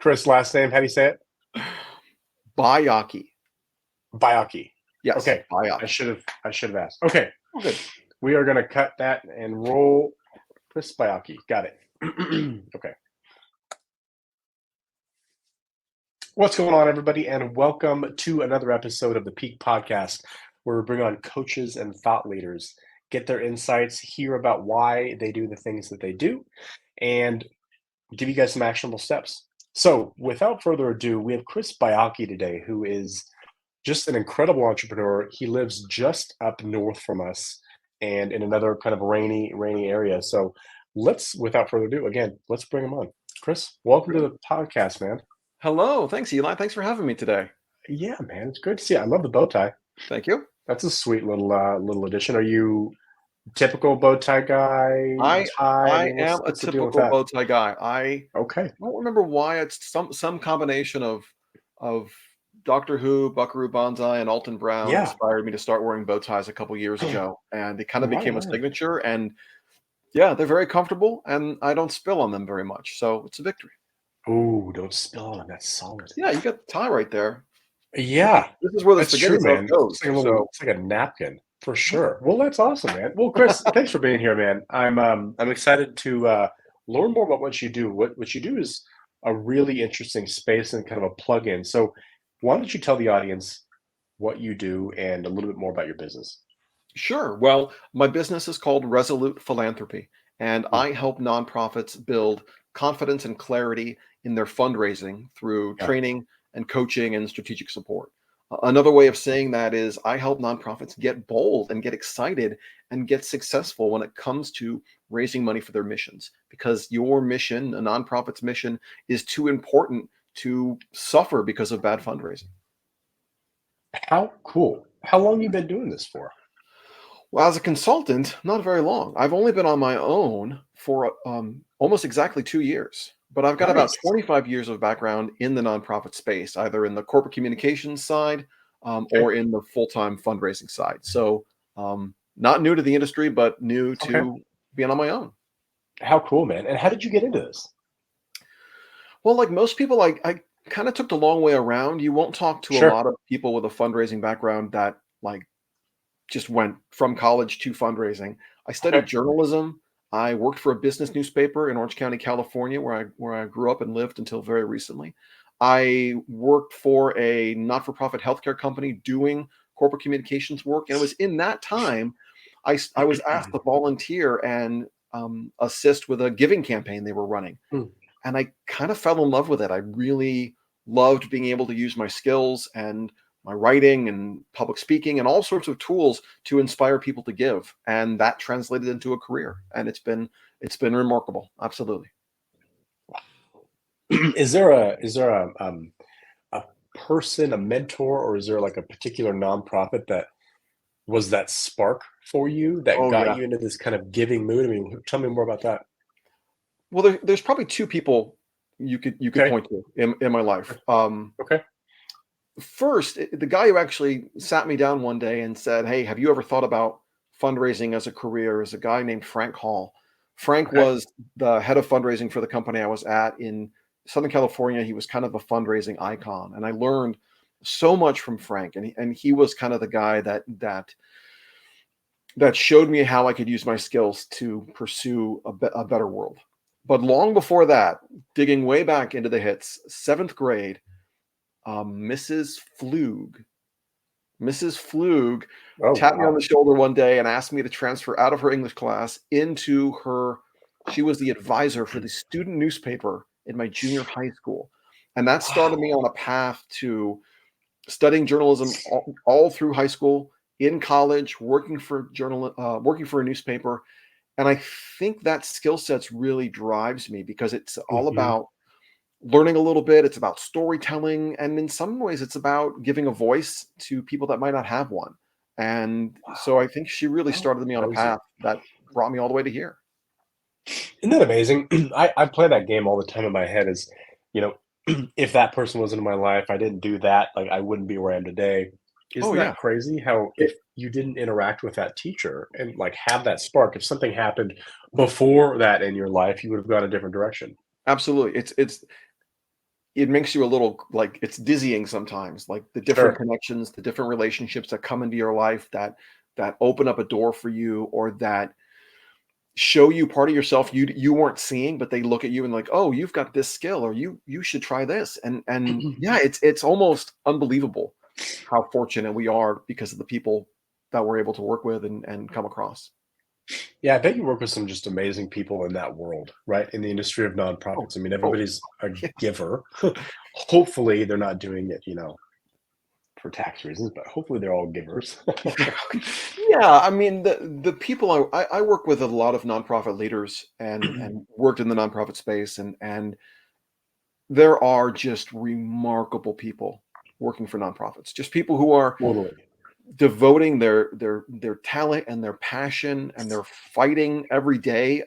Chris, last name, how do you say it? Baiocchi. Baiocchi. Yes, Okay. I Baiocchi. should have asked. Okay. Oh, good. We are gonna cut that and roll Chris Baiocchi. Got it. Okay. What's going on, everybody, and welcome to another episode of the Peak Podcast, where we bring on coaches and thought leaders, get their insights, hear about why they do the things that they do, and give you guys some actionable steps. So, without further ado, we have Chris Baiocchi today, who is just an incredible entrepreneur. He lives just up north from us and in another kind of rainy area. So, without further ado, again, let's bring him on. Chris, welcome to Great. the podcast, man. Hello. Thanks, Eli. Thanks for having me today. Yeah, man, it's great to see you. I love the bow tie. Thank you. That's a sweet little addition. Are you typical bow tie guy? I Tie? I I mean, am a what's the deal with typical that? bow tie guy. I Okay. don't remember why. It's some combination of Doctor Who, Buckaroo Banzai, and Alton Brown Yeah. inspired me to start wearing bow ties a couple years ago, and it kind of Right became a on. signature. And yeah, they're very comfortable, and I don't spill on them very much, so it's a victory. Oh, don't spill on them. That's solid. Yeah, you got the tie right there. Yeah, This is where the that's spaghetti true, sauce man. goes. So It's like a napkin for sure. Well, that's awesome, man. Well, Chris, thanks for being here, man. I'm excited to learn more about what you do. What you do is a really interesting space and kind of a plug-in. So, why don't you tell the audience what you do and a little bit more about your business? sure. Well, my business is called Resolute Philanthropy, and Hmm. I help nonprofits build confidence and clarity in their fundraising through Yeah. training and coaching and strategic support. Another way of saying that is I help nonprofits get bold and get excited and get successful when it comes to raising money for their missions, because your mission, a nonprofit's mission, is too important to suffer because of bad fundraising. How cool. How long you been doing this for? Well, as a consultant, not very long. I've only been on my own for almost exactly 2 years, but I've got about Nice. 25 years of background in the nonprofit space, either in the corporate communications side Okay. or in the full time fundraising side. So, not new to the industry, but new Okay. to being on my own. How cool, man. And how did you get into this? Well, like most people, I kind of took the long way around. You won't talk to a Sure. lot of people with a fundraising background that like just went from college to fundraising. I Okay. studied journalism. I worked for a business newspaper in Orange County, California, where I grew up and lived until very recently. I worked for a not-for-profit healthcare company doing corporate communications work, and it was in that time I was asked to volunteer and assist with a giving campaign they were running, Hmm. and I kind of fell in love with it. I really loved being able to use my skills and my writing and public speaking and all sorts of tools to inspire people to give, and that translated into a career, and it's been remarkable. Absolutely. Is there a person, a mentor, or is there like a particular nonprofit that was that spark for you that Oh got yeah. you into this kind of giving mood? I mean, tell me more about that. Well, there's probably two people you could Okay. point to in my life. Okay. First, the guy who actually sat me down one day and said, "Hey, have you ever thought about fundraising as a career?" is a guy named Frank Hall. Frank Okay. was the head of fundraising for the company I was at in Southern California. He was kind of a fundraising icon, and I learned so much from Frank. And he was kind of the guy that showed me how I could use my skills to pursue a better world. But long before that, digging way back into the hits, seventh grade, Mrs. Flug Mrs. Flug Oh, tapped me on wow. the shoulder one day and asked me to transfer out of her English class into her. She was the advisor for the student newspaper in my junior high school. And that started me Wow. on a path to studying journalism all through high school, in college, working for a newspaper. And I think that skill sets really drives me because it's all Mhm. about learning a little bit. It's about storytelling, and in some ways, it's about giving a voice to people that might not have one. And so Wow. I think she really How started me on a crazy. path that brought me all the way to here. Isn't that amazing? I play that game all the time in my head is, you know, if that person wasn't in my life, I didn't do that, like I wouldn't be where I am today. Oh Isn't yeah, that crazy how if you didn't interact with that teacher and like have that spark, if something happened before that in your life, you would have gone a different direction. absolutely. It's it makes you a little like it's dizzying sometimes, like the different Sure. connections, the different relationships that come into your life that open up a door for you or that show you part of yourself you weren't seeing, but they look at you and like, oh, you've got this skill, or you should try this. And yeah, it's almost unbelievable how fortunate we are because of the people that we're able to work with and come across. Yeah, I bet you work with some just amazing people in that world, right? In the industry of Oh, nonprofits. I mean, oh, everybody's a yeah. giver. Hopefully, they're not doing it, for tax reasons, but hopefully they're all givers. Yeah, I mean the people I work with a lot of nonprofit leaders and worked in the nonprofit space and there are just remarkable people working for nonprofits. Just people who are Totally. devoting their talent and their passion, and they're fighting every day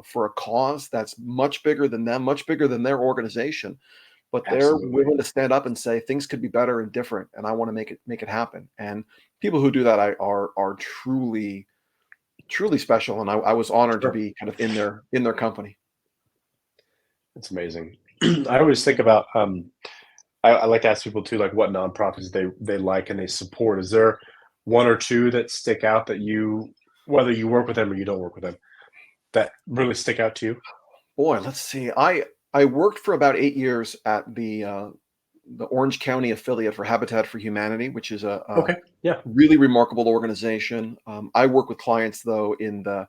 for a cause that's much bigger than them, much bigger than their organization. But they're Absolutely. willing to stand up and say things could be better and different, and I want to make it happen. And people who do that are truly special. And I was honored to Sure. be kind of in their company. It's amazing. I always think about I like to ask people too, like what nonprofits they like and they support. Is there one or two that stick out that whether you work with them or you don't work with them, that really stick out to you? Boy, let's see. I worked for about 8 years at the Orange County affiliate for Habitat for Humanity, which is a Okay. Yeah. really remarkable organization. I work with clients though in the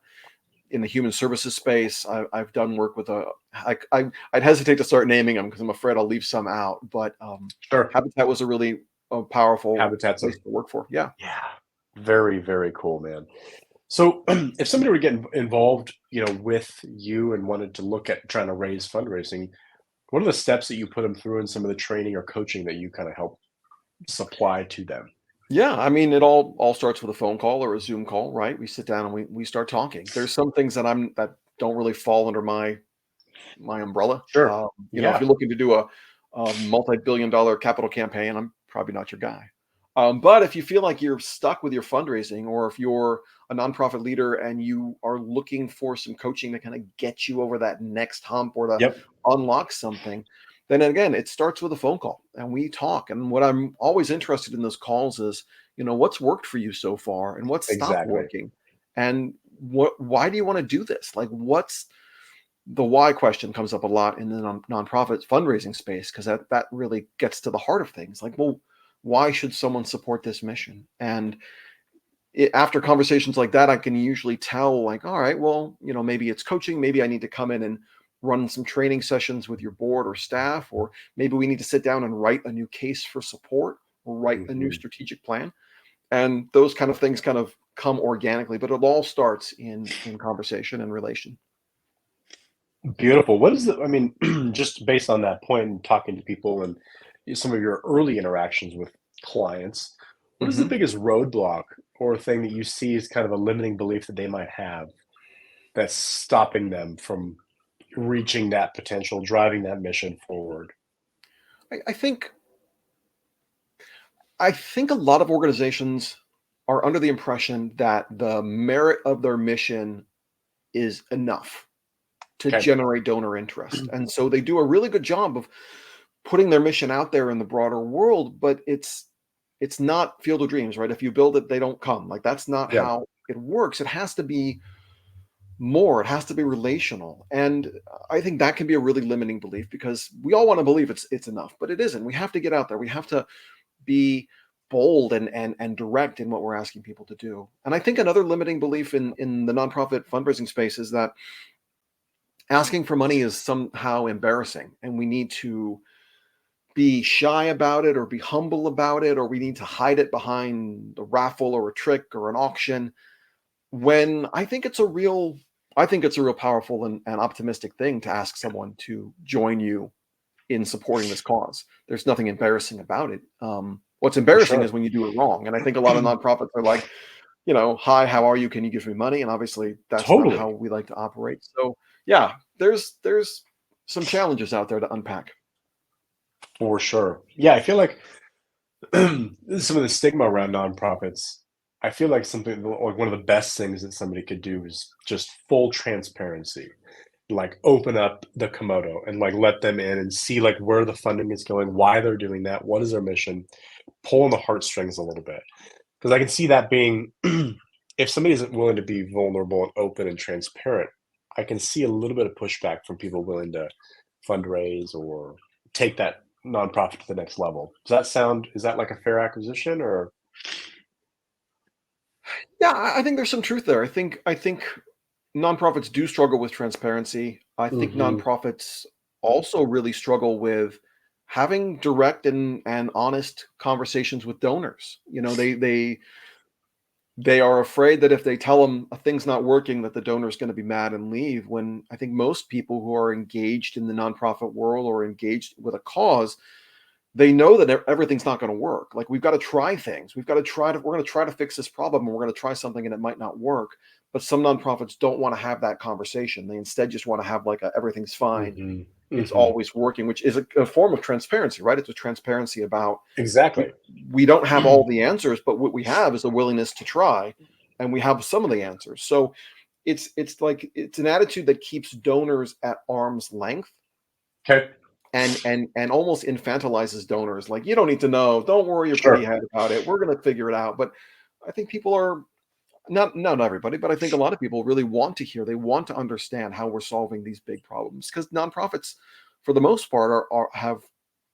human services space. I've done work with I'd hesitate to start naming them because I'm afraid I'll leave some out. But Sure. Habitat was a really powerful Habitats place of to work for. Yeah. Yeah. Very, very cool, man. So, if somebody were getting involved, with you and wanted to look at trying to raise fundraising, what are the steps that you put them through and some of the training or coaching that you kind of help supply to them? Yeah, I mean, it all starts with a phone call or a Zoom call, right? We sit down and we start talking. There's some things that don't really fall under my umbrella. Sure. If Yeah. you're looking to do a multi-billion-dollar capital campaign, I'm probably not your guy. But if you feel like you're stuck with your fundraising, or if you're a nonprofit leader and you are looking for some coaching to kind of get you over that next hump or to Yep. unlock something, then again, it starts with a phone call and we talk. And what I'm always interested in those calls is, what's worked for you so far and what's stopped Exactly. working, and why do you want to do this? Like, what's the why question comes up a lot in the nonprofit fundraising space, because that really gets to the heart of things. Like, well, why should someone support this mission? And after conversations like that, I can usually tell, like, all right, well, maybe it's coaching, maybe I need to come in and run some training sessions with your board or staff, or maybe we need to sit down and write a new case for support or write a new Mhm. strategic plan. And those kind of things kind of come organically, but it all starts in conversation and relation. Beautiful. What is I mean, just based on that point and talking to people and some of your early interactions with clients, what is the Mhm. biggest roadblock or thing that you see as kind of a limiting belief that they might have that's stopping them from reaching that potential, driving that mission forward? I, I think I think a lot of organizations are under the impression that the merit of their mission is enough to Okay. generate donor interest. And so they do a really good job of putting their mission out there in the broader world, but it's not Field of Dreams, right? If you build it, they don't come. Like, that's not Yeah. how it works. It has to be more. It has to be relational. And I think that can be a really limiting belief, because we all want to believe it's enough, but it isn't. We have to get out there. We have to be bold and direct in what we're asking people to do. And I think another limiting belief in the nonprofit fundraising space is that asking for money is somehow embarrassing, and we need to be shy about it or be humble about it, or we need to hide it behind a raffle or a trick or an auction, when I think it's a real powerful and optimistic thing to ask someone to join you in supporting this cause. There's nothing embarrassing about it. What's For embarrassing is sure. when you do it wrong. And I think a lot of nonprofits are like, hi, how are you? Can you give me money? And obviously, that's not how Totally. we like to operate. So, yeah, there's some challenges out there to unpack. For sure. Yeah, I feel like some of the stigma around nonprofits, I feel like something like one of the best things that somebody could do is just full transparency. like open up the Komodo and like let them in and see like where the funding is going, why they're doing that, what is their mission, pull on the heartstrings a little bit. Because I can see that being if somebody isn't willing to be vulnerable and open and transparent, I can see a little bit of pushback from people willing to fundraise or take that nonprofit to the next level. Is that like a fair acquisition or? Yeah, I think there's some truth there. I think nonprofits do struggle with transparency. I think Mhm, nonprofits also really struggle with having direct and honest conversations with donors. They are afraid that if they tell them a thing's not working, that the donor is going to be mad and leave. When I think most people who are engaged in the nonprofit world or engaged with a cause, they know that everything's not going to work. Like, we've got to try things. We're going to try to fix this problem, and we're going to try something, and it might not work. But some nonprofits don't want to have that conversation. They instead just want to have like everything's fine. mhm, It's mhm. always working, which is a form of transparency, right? It's a transparency about we, Exactly. we don't have all the answers, but what we have is a willingness to try, and we have some of the answers. So it's an attitude that keeps donors at arm's length Okay. and almost infantilizes donors. Like, you don't need to know. Don't worry your pretty Sure. head about it. We're going to figure it out. But I think people are not everybody, but I think a lot of people really want to hear. They want to understand how we're solving these big problems, because nonprofits, for the most part, have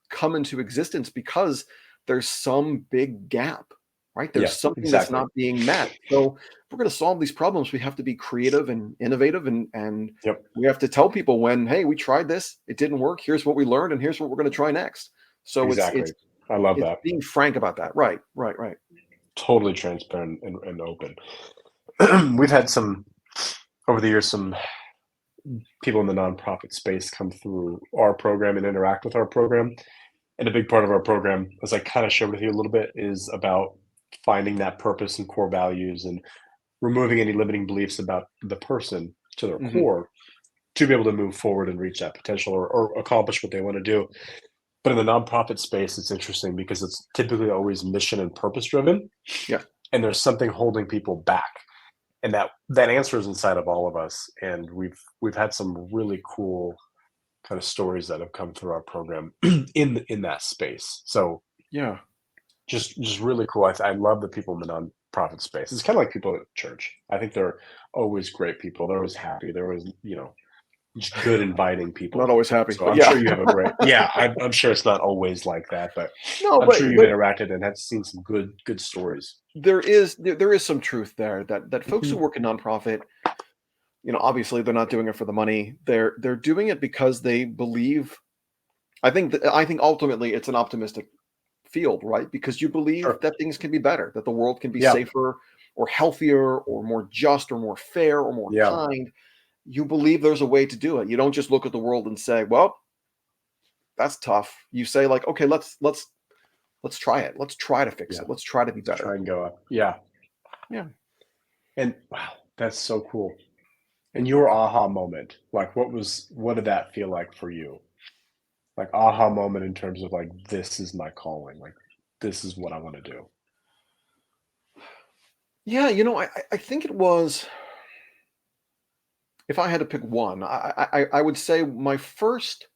come into existence because there's some big gap, right? Yeah, There's something that's exactly. not being met. So if we're going to solve these problems, we have to be creative and innovative, and Yep, we have to tell people when, hey, we tried this, it didn't work. Here's what we learned, and here's what we're going to try next. So it's exactly. it's I love it's that. being frank about that. Right, right, right. Totally transparent and open. We've had some over the years, some people in the nonprofit space come through our program and interact with our program. And a big part of our program, as I kind of shared with you a little bit, is about finding that purpose and core values and removing any limiting beliefs about the person to their Hmm. core to be able to move forward and reach that potential or accomplish what they want to do. But in the nonprofit space, it's interesting because it's typically always mission and purpose driven, Yeah. and there's something holding people back. And that answer is inside of all of us. And we've had some really cool kind of stories that have come through our program in that space. So Yeah. just really cool. I love the people in the nonprofit space. It's kind of like people at church. I think they're always great people. They're always happy. They're always, just good, inviting Not people. always happy, So but I'm yeah. sure you have a great, yeah. I'm sure it's not always like that, but No, I'm sure you've but interacted and have seen some good stories. there is some truth there, that folks who Mhm. work in nonprofit, obviously they're not doing it for the money. They're doing it because they believe. I think ultimately it's an optimistic field, right? Because you believe Sure. that things can be better, that the world can be Yeah. safer or healthier or more just or more fair or more Yeah. kind. You believe there's a way to do it. You don't just look at the world and say, "Well, that's tough." You say, like, "Okay, let's try it. Let's try to fix Yeah. it. Let's try to be Let's try better." and go up. Yeah. Yeah. And wow, that's so cool. And your aha moment, like what did that feel like for you? Like aha moment in terms of like this is my calling, like this is what I want to do. Yeah, I think it was, if I had to pick one, I would say my first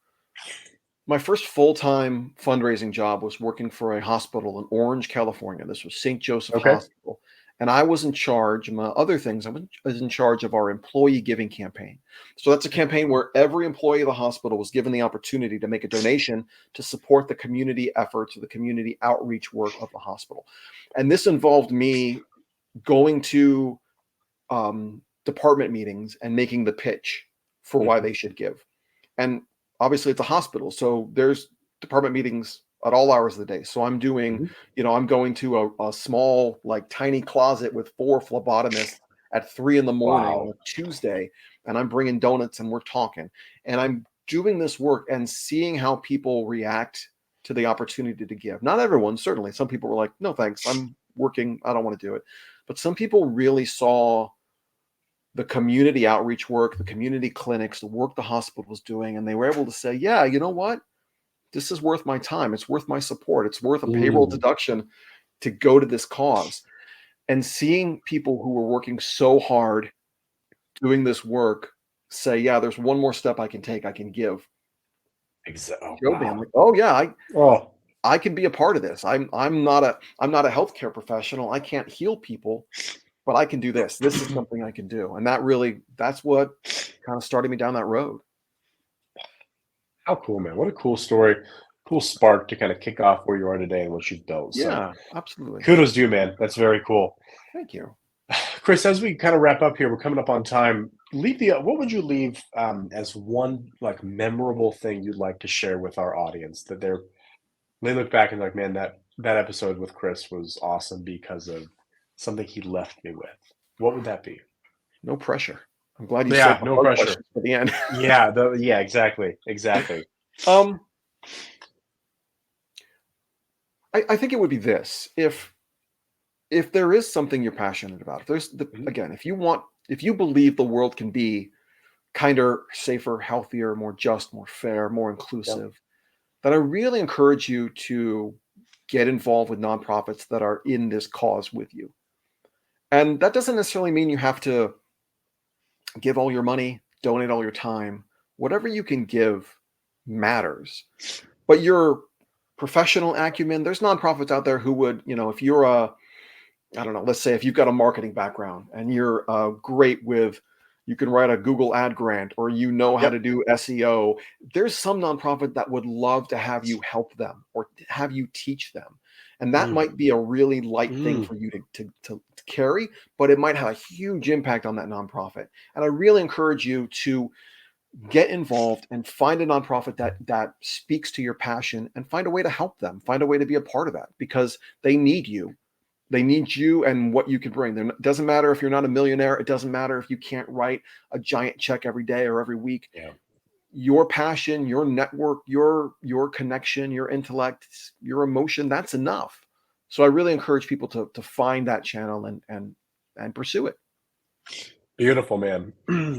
full-time fundraising job was working for a hospital in Orange, California. This was St. Joseph Okay. Hospital, and I was in charge, among other things, I was in charge of our employee giving campaign. So that's a campaign where every employee of the hospital was given the opportunity to make a donation to support the community efforts or the community outreach work of the hospital. And this involved me going to department meetings and making the pitch for why Mhm. they should give. And obviously, it's a hospital, so there's department meetings at all hours of the day. So Mhm. I'm going to a small, like, tiny closet with four phlebotomists at 3 in the morning on Wow. a Tuesday, and I'm bringing donuts and we're talking, and I'm doing this work and seeing how people react to the opportunity to give. Not everyone, certainly. Some people were like, "No, thanks. I'm working. I don't want to do it." But some people really saw the community outreach work, the community clinics, the work the hospital was doing, and they were able to say, "Yeah, you know what? This is worth my time. It's worth my support. It's worth a payroll Mm. deduction to go to this cause." And seeing people who were working so hard doing this work say, yeah, there's one more step I can take, I can give. Oh, Show me. I'm wow. like, oh yeah, Oh, I can be a part of this. I'm not a healthcare professional. I can't heal people, but I can do this. This is something I can do. And that's what kind of started me down that road. how cool, man. What a cool story. Cool spark to kind of kick off where you are today and what you've built. So Yeah, absolutely. kudos to you, man. That's very cool. Thank you. Chris, as we kind of wrap up here, we're coming up on time. What would you leave as one like memorable thing you'd like to share with our audience that they look back and like, man, that episode with Chris was awesome because of something he left me with. What would that be? No pressure. I'm glad you saved Yeah, the no hard pressure. questions for the end. Yeah, exactly. Exactly. um, I think it would be this. If there is something you're passionate about, Mhm. again, if you believe the world can be kinder, safer, healthier, more just, more fair, more Yep. inclusive, then I really encourage you to get involved with nonprofits that are in this cause with you. And that doesn't necessarily mean you have to give all your money, donate all your time. Whatever you can give matters. But your professional acumen, there's nonprofits out there who would, if you're I don't know, let's say if you've got a marketing background and you're great with, you can write a Google ad grant or you know how to Yep. do SEO, there's some nonprofit that would love to have you help them or have you teach them. And that Mm, might be a really light thing mm. for you to carry, but it might have a huge impact on that nonprofit. And I really encourage you to get involved and find a nonprofit that speaks to your passion and find a way to help them, find a way to be a part of that because they need you. They need you and what you can bring. It doesn't matter if you're not a millionaire. It doesn't matter if you can't write a giant check every day or every week. Yeah. Your passion, your network, your connection, your intellect, your emotion, that's enough. So I really encourage people to find that channel and pursue it. Beautiful, man.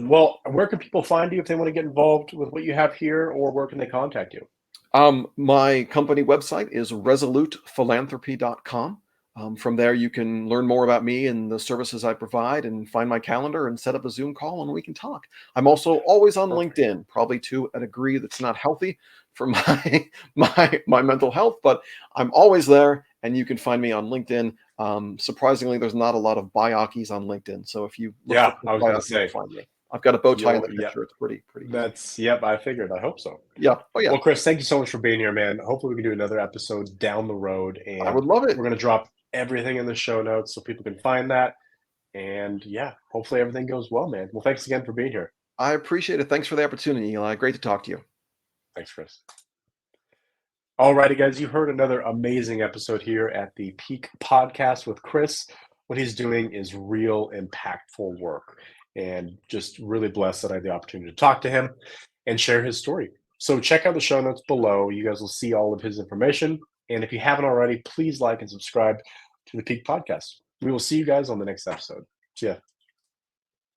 Well, where can people find you if they want to get involved with what you have here, or where can they contact you? My company website is resolutephilanthropy.com. From there, you can learn more about me and the services I provide and find my calendar and set up a Zoom call and we can talk. I'm also always on Perfect. LinkedIn, probably to a degree that's not healthy for my my mental health, but I'm always there and you can find me on LinkedIn. Surprisingly, there's not a lot of Baiocchis on LinkedIn. So if you look for Yeah, Chris I was gonna Baiocchi, you'll say find me. I've got a bow tie in the yeah. picture. It's pretty easy. Yep. I figured. I hope so. Yeah. Oh yeah. Well, Chris, thank you so much for being here, man. Hopefully, we can do another episode down the road, I and would love we're it. gonna drop everything in the show notes so people can find that. And yeah, hopefully everything goes well, man. Well, thanks again for being here. I appreciate it. Thanks for the opportunity, Eli. Great to talk to you. Thanks, Chris. Alrighty, guys, you heard another amazing episode here at the Peak Podcast with Chris. What he's doing is real impactful work, and just really blessed that I had the opportunity to talk to him and share his story. So check out the show notes below. You guys will see all of his information. And if you haven't already, please like and subscribe to the Peak Podcast. We will see you guys on the next episode. See ya.